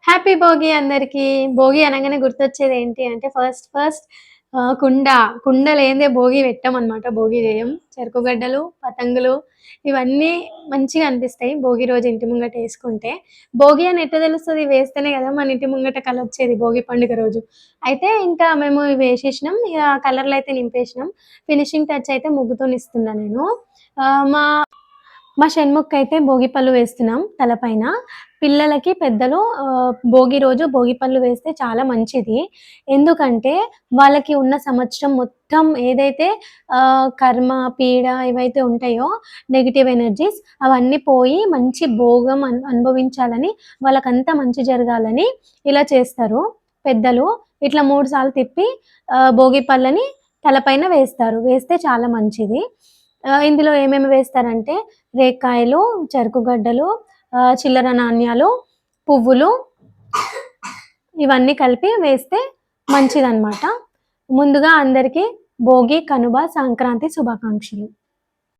Happy Bhogi అందరికి. భోగి అనంగానే గుర్తొచ్చేది ఏంటి అంటే ఫస్ట్ ఫస్ట్ కుండ. కుండ లేనిదే భోగి పెట్టమనమాట. భోగి చేయం. చెరుకు గడ్డలు, పతంగులు ఇవన్నీ మంచిగా అనిపిస్తాయి. భోగి రోజు ఇంటి ముంగట ఏసుకుంటే. భోగి అని ఎట్లా తెలుస్తది? వేస్తేనే కదా మన ఇంటి ముంగట కలొచ్చేది భోగి పండుగ రోజు. అయితే ఇంకా మేము ఇవి వేసేసినాం. ఇగ కలర్‌లయితే నింపేసినాం. ఫినిషింగ్ టచ్ అయితే ముగ్గుతోనిస్తున్నా నేను. మా మా షణ్ముఖ్‌కైతే భోగి పళ్ళు వేస్తున్నాం తలపైన. పిల్లలకి పెద్దలు భోగి రోజు భోగి పళ్ళు వేస్తే చాలా మంచిది. ఎందుకంటే వాళ్ళకి ఉన్న సంవత్సరం మొత్తం ఏదైతే కర్మ, పీడ ఇవైతే ఉంటాయో నెగెటివ్ ఎనర్జీస్ అవన్నీ పోయి మంచి భోగం అనుభవించాలని, వాళ్ళకంతా మంచి జరగాలని ఇలా చేస్తారు పెద్దలు. ఇట్లా 3 సార్లు తిప్పి భోగి పళ్ళని తలపైన వేస్తారు. వేస్తే చాలా మంచిది. ఇందులో ఏమేమి వేస్తారంటే రేక్కాయలు, చెరుకు గడ్డలు, చిల్లర నాణ్యాలు, పువ్వులు ఇవన్నీ కలిపి వేస్తే మంచిదనమాట. ముందుగా అందరికీ భోగి, కనుమ, సంక్రాంతి శుభాకాంక్షలు.